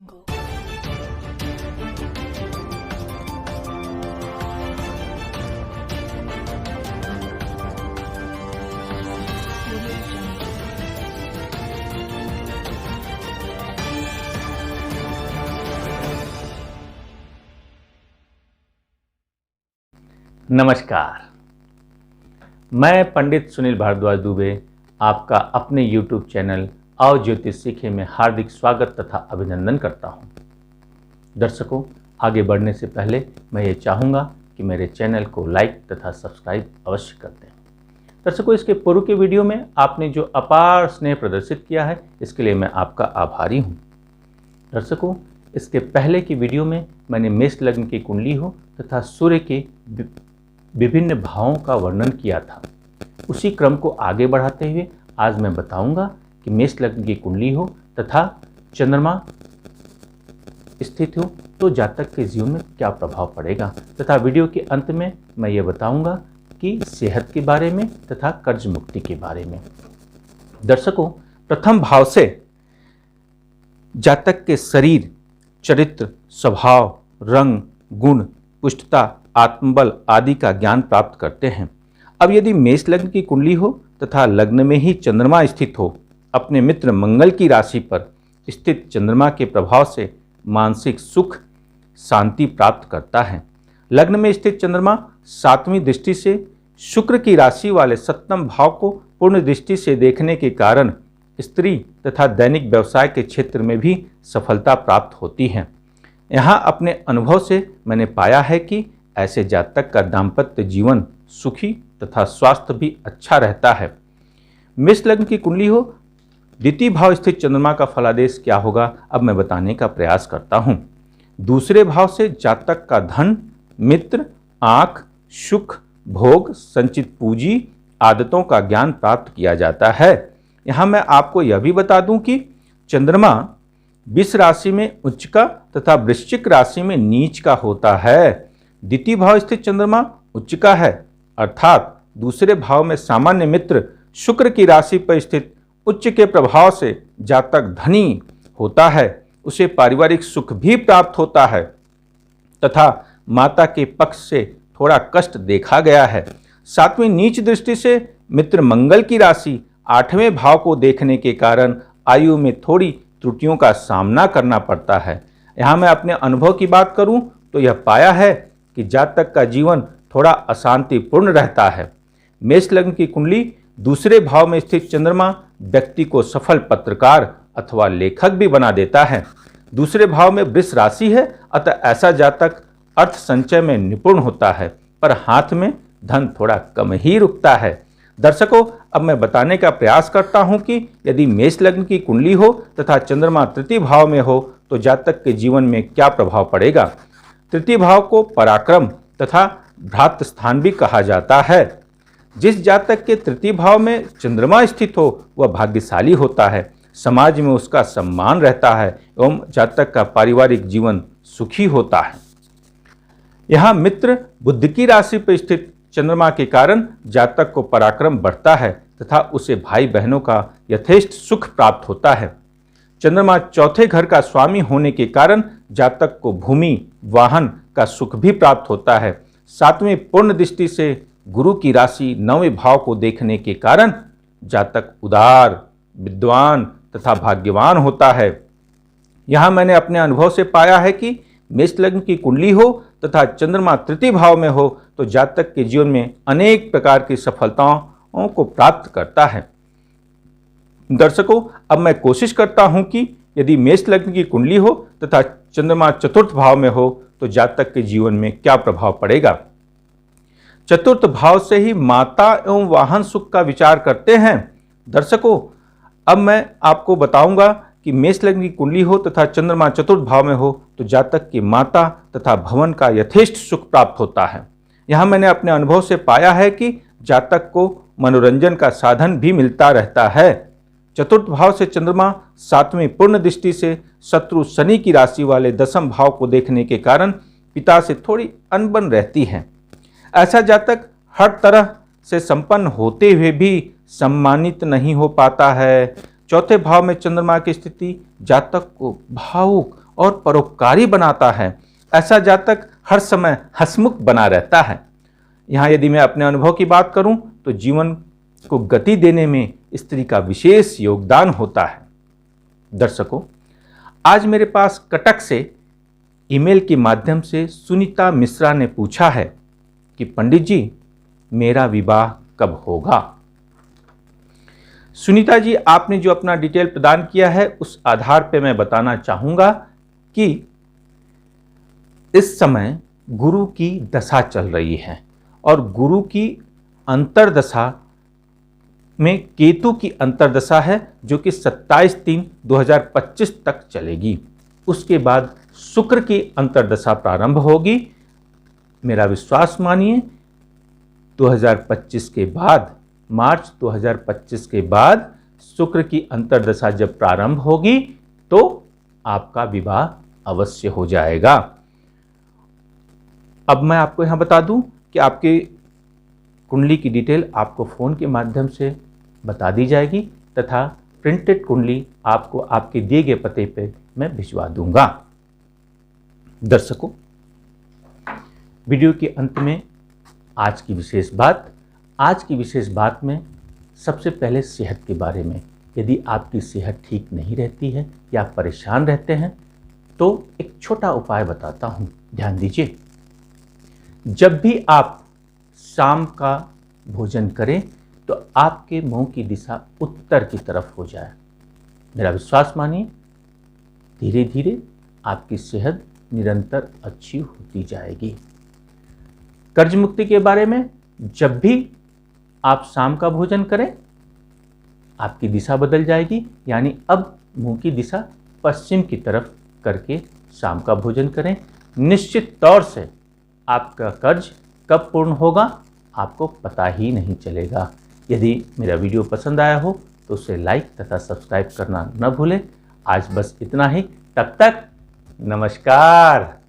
Go. नमस्कार, मैं पंडित सुनील भारद्वाज दुबे आपका अपने YouTube चैनल आओ ज्योतिष सीखे में हार्दिक स्वागत तथा अभिनंदन करता हूं। दर्शकों, आगे बढ़ने से पहले मैं ये चाहूँगा कि मेरे चैनल को लाइक तथा सब्सक्राइब अवश्य कर दें। दर्शकों, इसके पूर्व के वीडियो में आपने जो अपार स्नेह प्रदर्शित किया है, इसके लिए मैं आपका आभारी हूँ। दर्शकों, इसके पहले की वीडियो में मैंने मेष लग्न की कुंडली हो तथा सूर्य के विभिन्न भावों का वर्णन किया था। उसी क्रम को आगे बढ़ाते हुए आज मैं बताऊंगा कि मेष लग्न की कुंडली हो तथा चंद्रमा स्थित हो तो जातक के जीवन में क्या प्रभाव पड़ेगा, तथा वीडियो के अंत में मैं ये बताऊंगा कि सेहत के बारे में तथा कर्ज मुक्ति के बारे में। दर्शकों, प्रथम भाव से जातक के शरीर, चरित्र, स्वभाव, रंग, गुण, पुष्टता, आत्मबल आदि का ज्ञान प्राप्त करते हैं। अब यदि मेष लग्न की कुंडली हो तथा लग्न में ही चंद्रमा स्थित हो, अपने मित्र मंगल की राशि पर स्थित चंद्रमा के प्रभाव से मानसिक सुख, शांति प्राप्त करता है। लग्न में स्थित चंद्रमा 7वीं दृष्टि से शुक्र की राशि वाले 7वें भाव को पूर्ण दृष्टि से देखने के कारण स्त्री तथा दैनिक व्यवसाय के क्षेत्र में भी सफलता प्राप्त होती है। यहाँ अपने अनुभव से मैंने पाया है कि ऐसे जातक का दाम्पत्य जीवन सुखी तथा स्वास्थ्य भी अच्छा रहता है। मेष लग्न की कुंडली हो, द्वितीय भाव स्थित चंद्रमा का फलादेश क्या होगा, अब मैं बताने का प्रयास करता हूँ। दूसरे भाव से जातक का धन, मित्र, आँख, सुख, भोग, संचित पूंजी आदतों का ज्ञान प्राप्त किया जाता है। यहाँ मैं आपको यह भी बता दूं कि चंद्रमा वृष राशि में उच्च का तथा वृश्चिक राशि में नीच का होता है। द्वितीय भाव स्थित चंद्रमा उच्च का है, अर्थात दूसरे भाव में सामान्य मित्र शुक्र की राशि पर स्थित उच्च के प्रभाव से जातक धनी होता है, उसे पारिवारिक सुख भी प्राप्त होता है तथा माता के पक्ष से थोड़ा कष्ट देखा गया है। 7वीं नीच दृष्टि से मित्र मंगल की राशि 8वें भाव को देखने के कारण आयु में थोड़ी त्रुटियों का सामना करना पड़ता है। यहाँ मैं अपने अनुभव की बात करूँ तो यह पाया है कि जातक का जीवन थोड़ा अशांतिपूर्ण रहता है। मेष लग्न की कुंडली दूसरे भाव में स्थित चंद्रमा व्यक्ति को सफल पत्रकार अथवा लेखक भी बना देता है। दूसरे भाव में वृष राशि है, अतः ऐसा जातक अर्थ संचय में निपुण होता है, पर हाथ में धन थोड़ा कम ही रुकता है। दर्शकों, अब मैं बताने का प्रयास करता हूं कि यदि मेष लग्न की कुंडली हो तथा चंद्रमा तृतीय भाव में हो तो जातक के जीवन में क्या प्रभाव पड़ेगा। तृतीय भाव को पराक्रम तथा भ्रात स्थान भी कहा जाता है। जिस जातक के तृतीय भाव में चंद्रमा स्थित हो वह भाग्यशाली होता है, समाज में उसका सम्मान रहता है एवं जातक का पारिवारिक जीवन सुखी होता है। यहाँ मित्र बुध की राशि पर स्थित चंद्रमा के कारण जातक को पराक्रम बढ़ता है तथा उसे भाई बहनों का यथेष्ट सुख प्राप्त होता है। चंद्रमा चौथे घर का स्वामी होने के कारण जातक को भूमि, वाहन का सुख भी प्राप्त होता है। 7वीं पूर्ण दृष्टि से गुरु की राशि 9वें भाव को देखने के कारण जातक उदार, विद्वान तथा भाग्यवान होता है। यहाँ मैंने अपने अनुभव से पाया है कि मेष लग्न की कुंडली हो तथा चंद्रमा तृतीय भाव में हो तो जातक के जीवन में अनेक प्रकार की सफलताओं को प्राप्त करता है। दर्शकों, अब मैं कोशिश करता हूं कि यदि मेष लग्न की कुंडली हो तथा चंद्रमा चतुर्थ भाव में हो तो जातक के जीवन में क्या प्रभाव पड़ेगा। चतुर्थ भाव से ही माता एवं वाहन सुख का विचार करते हैं। दर्शकों, अब मैं आपको बताऊंगा कि मेष लग्न की कुंडली हो तथा चंद्रमा चतुर्थ भाव में हो तो जातक की माता तथा भवन का यथेष्ट सुख प्राप्त होता है। यहाँ मैंने अपने अनुभव से पाया है कि जातक को मनोरंजन का साधन भी मिलता रहता है। चतुर्थ भाव से चंद्रमा 7वीं पूर्ण दृष्टि से शत्रु शनि की राशि वाले 10वें भाव को देखने के कारण पिता से थोड़ी अनबन रहती है। ऐसा जातक हर तरह से संपन्न होते हुए भी सम्मानित नहीं हो पाता है। चौथे भाव में चंद्रमा की स्थिति जातक को भावुक और परोपकारी बनाता है। ऐसा जातक हर समय हंसमुख बना रहता है। यहाँ यदि मैं अपने अनुभव की बात करूं तो जीवन को गति देने में स्त्री का विशेष योगदान होता है। दर्शकों, आज मेरे पास कटक से ईमेल के माध्यम से सुनीता मिश्रा ने पूछा है कि पंडित जी, मेरा विवाह कब होगा। सुनीता जी, आपने जो अपना डिटेल प्रदान किया है उस आधार पर मैं बताना चाहूंगा कि इस समय गुरु की दशा चल रही है और गुरु की अंतर्दशा में केतु की अंतर्दशा है जो कि 27/3/2025 तक चलेगी। उसके बाद शुक्र की अंतर्दशा प्रारंभ होगी। मेरा विश्वास मानिए, 2025 के बाद, मार्च 2025 के बाद शुक्र की अंतर्दशा जब प्रारंभ होगी तो आपका विवाह अवश्य हो जाएगा। अब मैं आपको यहां बता दूं कि आपकी कुंडली की डिटेल आपको फ़ोन के माध्यम से बता दी जाएगी तथा प्रिंटेड कुंडली आपको आपके दिए गए पते पे मैं भिजवा दूंगा। दर्शकों, वीडियो के अंत में आज की विशेष बात में सबसे पहले सेहत के बारे में। यदि आपकी सेहत ठीक नहीं रहती है या आप परेशान रहते हैं तो एक छोटा उपाय बताता हूं, ध्यान दीजिए। जब भी आप शाम का भोजन करें तो आपके मुंह की दिशा उत्तर की तरफ हो जाए। मेरा विश्वास मानिए, धीरे धीरे आपकी सेहत निरंतर अच्छी होती जाएगी। कर्ज मुक्ति के बारे में, जब भी आप शाम का भोजन करें आपकी दिशा बदल जाएगी, यानी अब मुंह की दिशा पश्चिम की तरफ करके शाम का भोजन करें। निश्चित तौर से आपका कर्ज कब पूर्ण होगा आपको पता ही नहीं चलेगा। यदि मेरा वीडियो पसंद आया हो तो उसे लाइक तथा सब्सक्राइब करना न भूलें। आज बस इतना ही, तब तक नमस्कार।